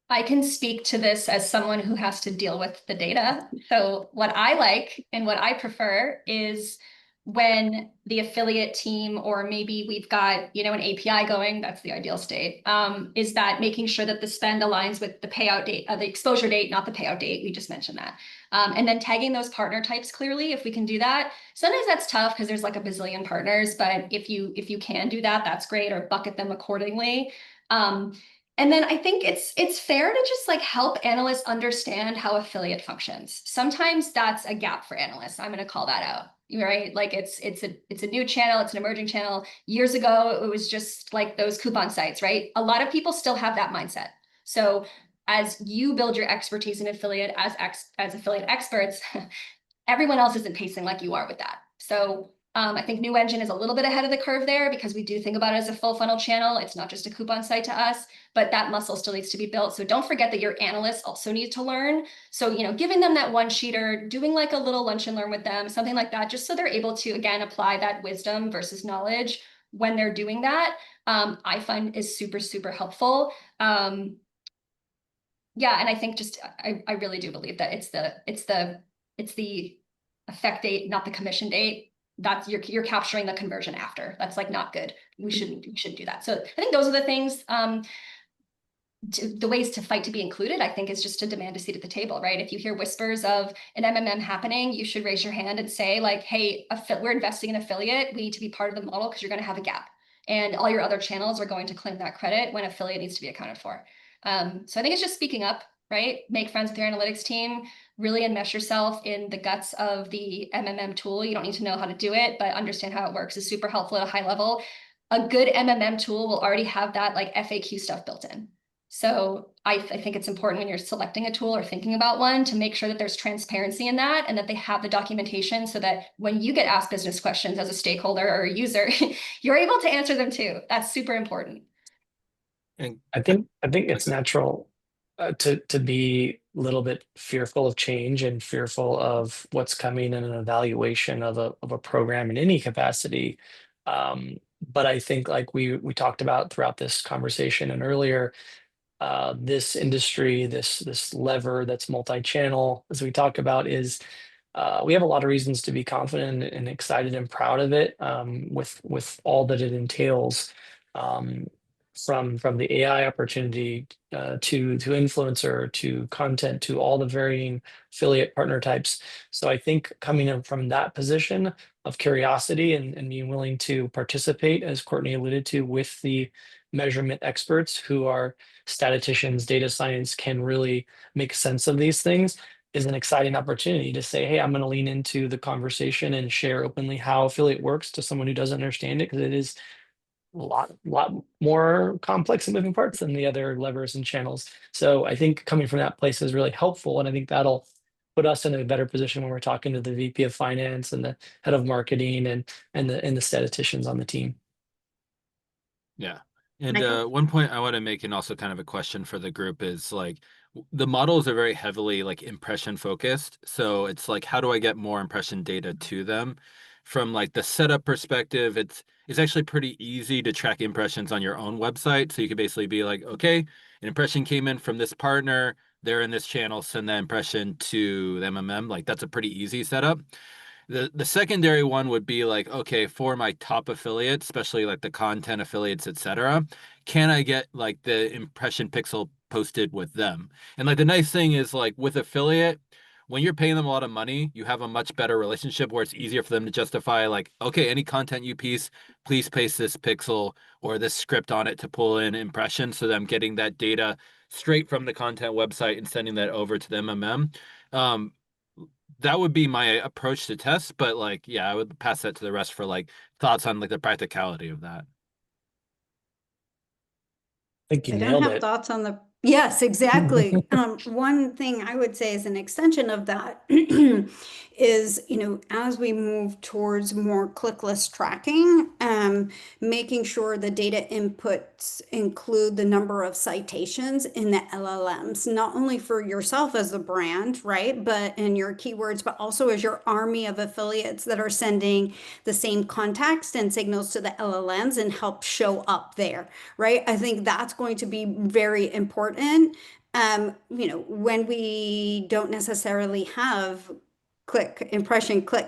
I can speak to this as someone who has to deal with the data. So what I like and what I prefer is when the affiliate team, or maybe we've got, an API going, that's the ideal state, is that making sure that the spend aligns with the payout date, the exposure date, not the payout date. We just mentioned that. And then tagging those partner types clearly, if we can do that. Sometimes that's tough because there's like a bazillion partners, but if you can do that, that's great, or bucket them accordingly. And then I think it's fair to just like help analysts understand how affiliate functions. Sometimes that's a gap for analysts. I'm going to call that out, right? Like it's a new channel, it's an emerging channel. Years ago, it was just like those coupon sites, right? A lot of people still have that mindset. So as you build your expertise in affiliate as affiliate experts, everyone else isn't pacing like you are with that. So I think New Engine is a little bit ahead of the curve there, because we do think about it as a full funnel channel. It's not just a coupon site to us, but that muscle still needs to be built. So don't forget that your analysts also need to learn. So, giving them that one sheeter, doing like a little lunch and learn with them, something like that, just so they're able to, again, apply that wisdom versus knowledge when they're doing that, I find is super, super helpful. Yeah, and I think just, I really do believe that it's the effect date, not the commission date. That's you're capturing the conversion after. That's like not good. We shouldn't do that. So I think those are the things. The ways to fight to be included, I think, is just to demand a seat at the table, right? If you hear whispers of an MMM happening, you should raise your hand and say like, hey, we're investing in affiliate. We need to be part of the model because you're going to have a gap. And all your other channels are going to claim that credit when affiliate needs to be accounted for. So I think it's just speaking up, right? Make friends with your analytics team, really enmesh yourself in the guts of the MMM tool. You don't need to know how to do it, but understand how it works is super helpful at a high level. A good MMM tool will already have that like FAQ stuff built in. So I think it's important when you're selecting a tool or thinking about one to make sure that there's transparency in that and that they have the documentation so that when you get asked business questions as a stakeholder or a user, you're able to answer them too. That's super important. And I think it's natural to be a little bit fearful of change and fearful of what's coming in an evaluation of a program in any capacity. But I think like we talked about throughout this conversation and earlier, this industry, this lever that's multi-channel, as we talk about, is we have a lot of reasons to be confident and excited and proud of it, with all that it entails, um, from the AI opportunity, to influencer, to content, to all the varying affiliate partner types. So I think coming in from that position of curiosity and being willing to participate, as Courtney alluded to, with the measurement experts who are statisticians, data science, can really make sense of these things, is an exciting opportunity to say, hey, I'm going to lean into the conversation and share openly how affiliate works to someone who doesn't understand it, because it is a lot more complex and moving parts than the other levers and channels. So I think coming from that place is really helpful, and I think that'll put us in a better position when we're talking to the VP of finance and the head of marketing and the statisticians on the team. Yeah. And Michael? one point I want to make, and also kind of a question for the group, is like the models are very heavily like impression focused. So it's like, how do I get more impression data to them? From like the setup perspective, it's actually pretty easy to track impressions on your own website. So you can basically be like, okay, an impression came in from this partner, they're in this channel, send that impression to the MMM. Like that's a pretty easy setup. The secondary one would be like, okay, for my top affiliates, especially like the content affiliates, etc., can I get like the impression pixel posted with them? And like the nice thing is like with affiliate, when you're paying them a lot of money, you have a much better relationship where it's easier for them to justify like, okay, any content you piece, please paste this pixel or this script on it to pull in impressions. So that I'm getting that data straight from the content website and sending that over to the MMM. Um, that would be my approach to tests, but like, yeah, I would pass that to the rest for like thoughts on like the practicality of that. I think you I don't nailed have it. thoughts on the, yes, exactly. One thing I would say is an extension of that is, as we move towards more clickless tracking, making sure the data inputs include the number of citations in the LLMs, not only for yourself as a brand, right? But in your keywords, but also as your army of affiliates that are sending the same context and signals to the LLMs and help show up there, right? I think that's going to be very important. When we don't necessarily have click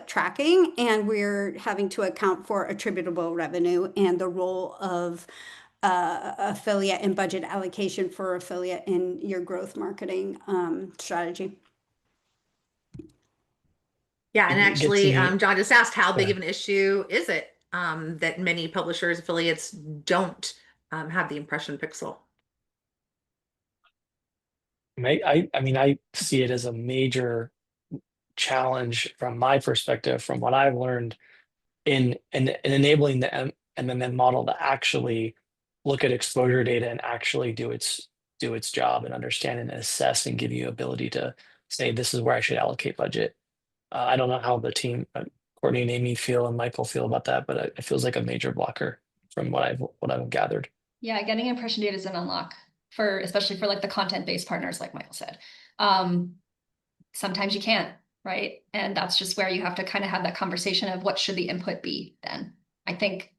tracking, and we're having to account for attributable revenue and the role of affiliate and budget allocation for affiliate in your growth marketing strategy. Yeah, and It gets actually, me. John just asked, how big Yeah. of an issue is it that many publishers, affiliates don't have the impression pixel? I mean, I see it as a major challenge from my perspective, from what I've learned in enabling the MMM model to actually look at exposure data and actually do its job and understand and assess and give you ability to say, this is where I should allocate budget. I don't know how the team, Courtney and Amy feel and Michael feel about that, but it feels like a major blocker from what I've gathered. Yeah, getting impression data is an unlock for, especially for like the content-based partners, like Michael said. Sometimes you can't, right? And that's just where you have to kind of have that conversation of what should the input be then. I think,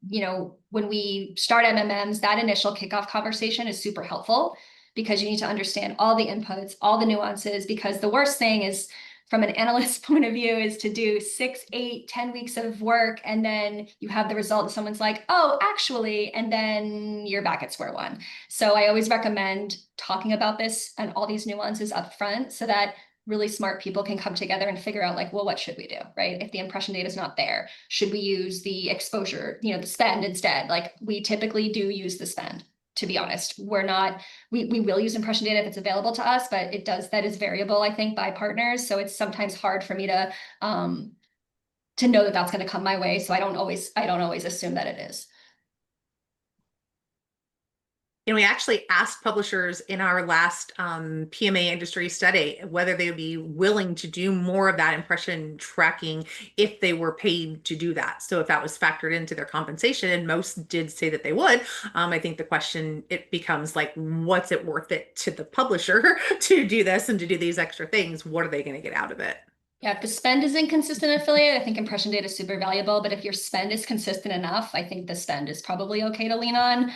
when we start MMMs, that initial kickoff conversation is super helpful because you need to understand all the inputs, all the nuances, because the worst thing is, from an analyst's point of view, is to do 6, 8, 10 weeks of work, and then you have the result and someone's like, oh, actually, and then you're back at square one. So I always recommend talking about this and all these nuances up front so that really smart people can come together and figure out like, well, what should we do, right? If the impression data is not there, should we use the exposure, the spend instead? Like we typically do use the spend, to be honest. We will use impression data if it's available to us, but that is variable, I think, by partners. So it's sometimes hard for me to know that that's going to come my way. So I don't always assume that it is. And we actually asked publishers in our last PMA industry study whether they would be willing to do more of that impression tracking if they were paid to do that. So if that was factored into their compensation, and most did say that they would, I think the question, it becomes like, what's it worth it to the publisher to do this and to do these extra things? What are they going to get out of it? Yeah, if the spend is inconsistent affiliate, I think impression data is super valuable. But if your spend is consistent enough, I think the spend is probably okay to lean on.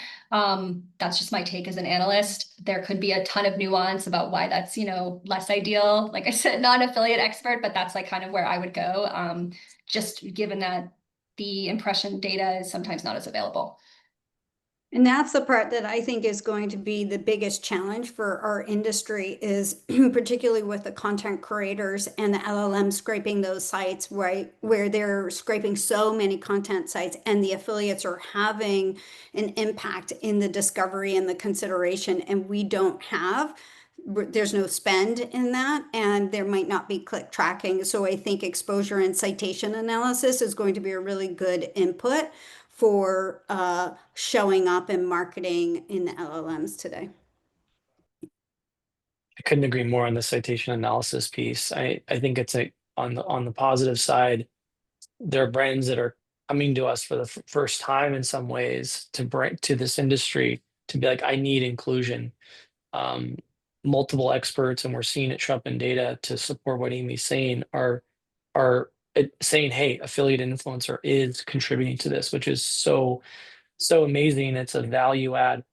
That's just my take as an analyst. There could be a ton of nuance about why that's, less ideal. Like I said, not an affiliate expert, but that's like kind of where I would go. Just given that the impression data is sometimes not as available. And that's the part that I think is going to be the biggest challenge for our industry is particularly with the content creators and the LLM scraping those sites, right? Where they're scraping so many content sites and the affiliates are having an impact in the discovery and the consideration, and we don't have. There's no spend in that, and there might not be click tracking. So I think exposure and citation analysis is going to be a really good input for showing up and marketing in the LLMs today. I couldn't agree more on the citation analysis piece. I think it's on the positive side, there are brands that are coming to us for the first time in some ways to bring to this industry to be like, I need inclusion. Um, Multiple experts, and we're seeing it show up in data to support what Amy's saying, are saying, hey, affiliate influencer is contributing to this, which is so amazing. It's a value add.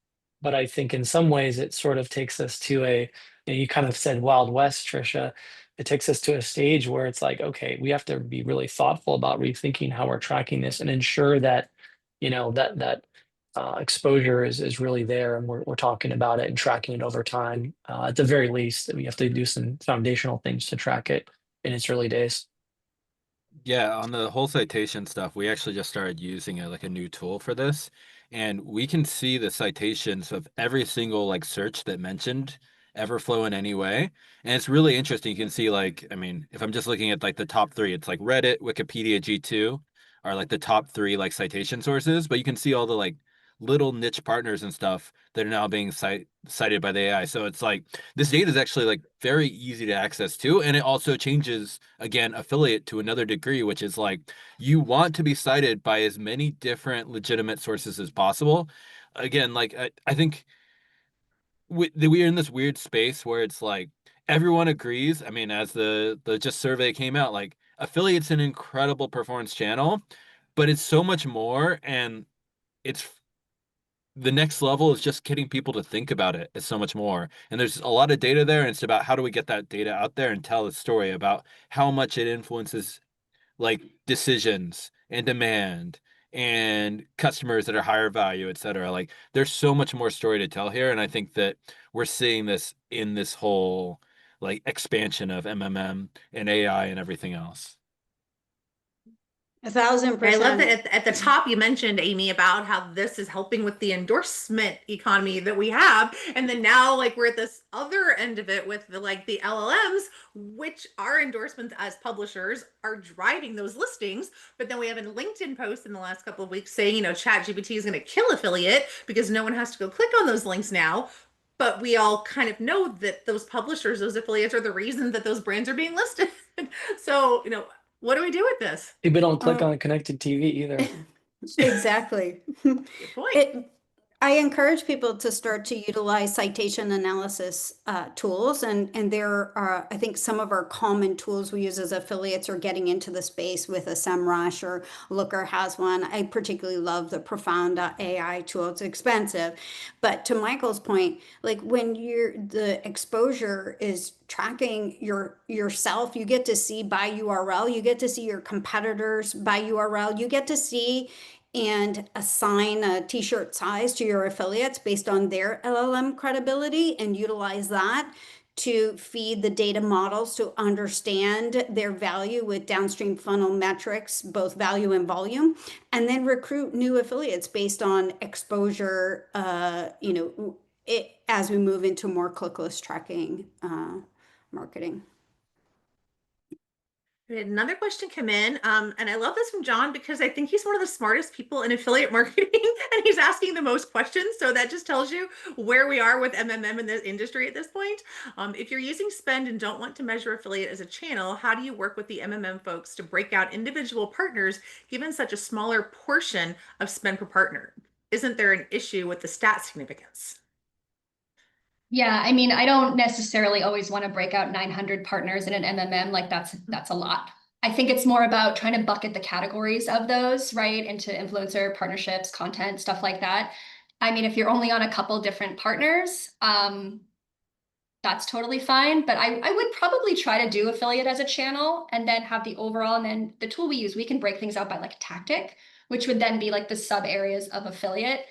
But I think in some ways it sort of takes us to you kind of said Wild West, Tricia. It takes us to a stage where it's like, okay, we have to be really thoughtful about rethinking how we're tracking this and ensure that, exposure is really there, and we're talking about it and tracking it over time. At the very least, we have to do some foundational things to track it in its early days. Yeah, on the whole citation stuff, we actually just started using a new tool for this, and we can see the citations of every single like search that mentioned Everflow in any way. And it's really interesting. You can see like, I mean, if I'm just looking at like the top three, it's like Reddit, Wikipedia, G2 are like the top three like citation sources, but you can see all the like little niche partners and stuff that are now being cited by the AI. So it's like this data is actually like very easy to access too, and it also changes again affiliate to another degree, which is like you want to be cited by as many different legitimate sources as possible. Again, like I think we're in this weird space where it's like everyone agrees. I mean, as the just survey came out, like affiliate's an incredible performance channel, but it's so much more, and it's the next level is just getting people to think about it. It's so much more. And there's a lot of data there. And it's about how do we get that data out there and tell the story about how much it influences like decisions and demand and customers that are higher value, et cetera. Like there's so much more story to tell here. And I think that we're seeing this in this whole like expansion of MMM and AI and everything else. 1,000%. I love that at the top you mentioned, Amy, about how this is helping with the endorsement economy that we have. And then now like we're at this other end of it with the LLMs, which our endorsements as publishers are driving those listings. But then we have a LinkedIn post in the last couple of weeks saying, Chat GPT is going to kill affiliate because no one has to go click on those links now. But we all kind of know that those publishers, those affiliates are the reason that those brands are being listed. So, what do we do with this? People don't click on connected TV either. Exactly. Good point. I encourage people to start to utilize citation analysis tools, and there are, I think, some of our common tools we use as affiliates are getting into the space with a SEMrush, or Looker has one. I particularly love the Profound AI tool. It's expensive, but to Michael's point, like when the exposure is tracking yourself, you get to see by URL, you get to see your competitors by URL, you get to see and assign a t-shirt size to your affiliates based on their LLM credibility and utilize that to feed the data models to understand their value with downstream funnel metrics, both value and volume, and then recruit new affiliates based on exposure, as we move into more clickless tracking marketing. We had another question come in, and I love this from John because I think he's one of the smartest people in affiliate marketing, and he's asking the most questions. So that just tells you where we are with MMM in the industry at this point. If you're using spend and don't want to measure affiliate as a channel, how do you work with the MMM folks to break out individual partners given such a smaller portion of spend per partner? Isn't there an issue with the stat significance? Yeah, I mean, I don't necessarily always want to break out 900 partners in an MMM. Like that's a lot. I think it's more about trying to bucket the categories of those, right, into influencer partnerships, content, stuff like that. I mean, if you're only on a couple different partners, that's totally fine. But I would probably try to do affiliate as a channel and then have the overall, and then the tool we use, we can break things out by like tactic, which would then be like the sub areas of affiliate.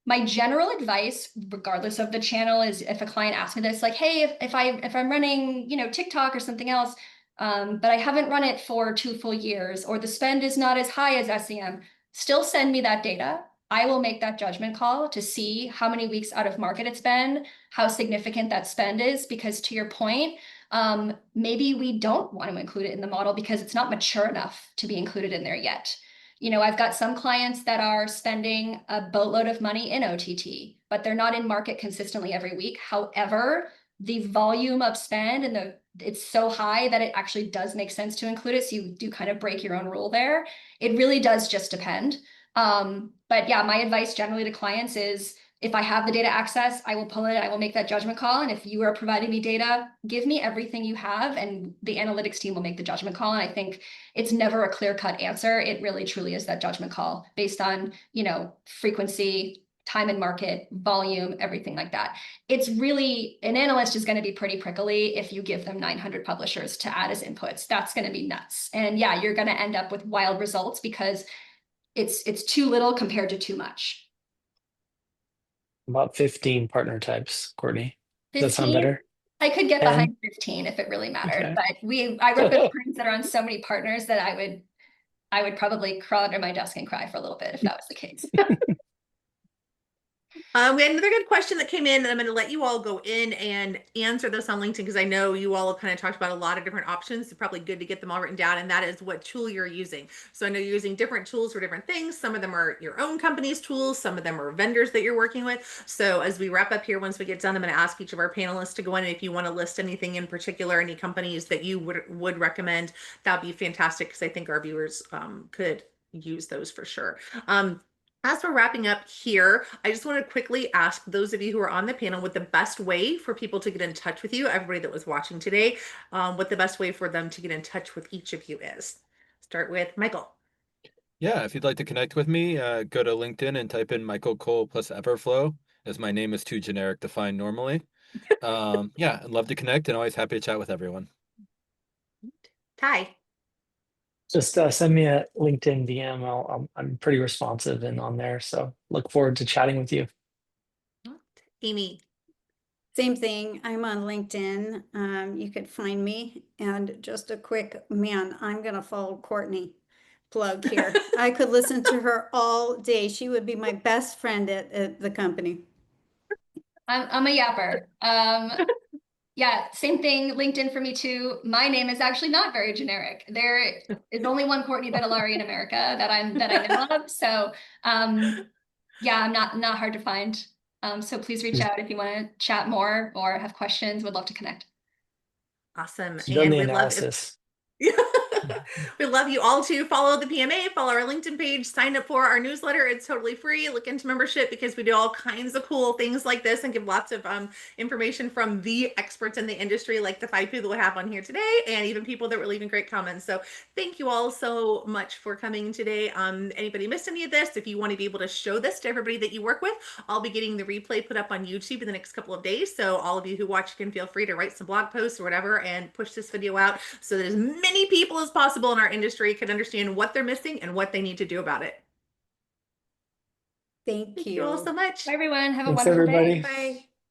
My general advice, regardless of the channel, is if a client asks me this, like, hey, if I'm running, you know, TikTok or something else, but I haven't run it for 2 full years, or the spend is not as high as SEM, still send me that data. I will make that judgment call to see how many weeks out of market it's been, how significant that spend is, because to your point, maybe we don't want to include it in the model because it's not mature enough to be included in there yet. You know, I've got some clients that are spending a boatload of money in OTT, but they're not in market consistently every week. However, the volume of spend and it's so high that it actually does make sense to include it. So you do kind of break your own rule there. It really does just depend. But yeah, my advice generally to clients is if I have the data access, I will pull it, I will make that judgment call. And if you are providing me data, give me everything you have, and the analytics team will make the judgment call. And I think it's never a clear-cut answer. It really truly is that judgment call based on, you know, frequency, time in market, volume, everything like that. It's really, an analyst is going to be pretty prickly if you give them 900 publishers to add as inputs. That's going to be nuts. And yeah, you're going to end up with wild results because it's too little compared to too much. About 15 partner types, Courtney. Does that sound 15? better? I could get 10? behind 15 if it really mattered, Okay. but I work with friends that are on so many partners that I would probably crawl under my desk and cry for a little bit if that was the case. We had another good question that came in, and I'm going to let you all go in and answer this on LinkedIn because I know you all have kind of talked about a lot of different options. It's probably good to get them all written down, and that is what tool you're using. So I know you're using different tools for different things. Some of them are your own company's tools. Some of them are vendors that you're working with. So as we wrap up here, once we get done, I'm going to ask each of our panelists to go in, and if you want to list anything in particular, any companies that you would recommend, that'd be fantastic because I think our viewers could use those for sure. As we're wrapping up here, I just want to quickly ask those of you who are on the panel what the best way for people to get in touch with you, everybody that was watching today, what the best way for them to get in touch with each of you is. Start with Michael. Yeah, if you'd like to connect with me, go to LinkedIn and type in Michael Cole plus Everflow, as my name is too generic to find normally. Yeah, I'd love to connect and always happy to chat with everyone. Ty. Just send me a LinkedIn DM. I'm pretty responsive and on there. So look forward to chatting with you. Amy. Same thing. I'm on LinkedIn. You could find me. And just a quick, man, I'm going to follow Courtney. Plug here. I could listen to her all day. She would be my best friend at the company. I'm a yapper. Yeah, same thing. LinkedIn for me too. My name is actually not very generic. There is only one Courtney Bittelari in America that I know of. So yeah, I'm not hard to find. So please reach out if you want to chat more or have questions. Would love to connect. Awesome. You've done And the we'd love if analysis. We'd love you all to follow the PMA, follow our LinkedIn page, sign up for our newsletter. It's totally free. Look into membership because we do all kinds of cool things like this and give lots of information from the experts in the industry, like the 5 people that we have on here today, and even people that were leaving great comments. So thank you all so much for coming today. Anybody missed any of this? If you want to be able to show this to everybody that you work with, I'll be getting the replay put up on YouTube in the next couple of days. So all of you who watch can feel free to write some blog posts or whatever and push this video out so that as many people as possible in our industry can understand what they're missing and what they need to do about it. Thank Thank you all you. so much. Bye, everyone. Have a Thanks, wonderful day. everybody. Bye.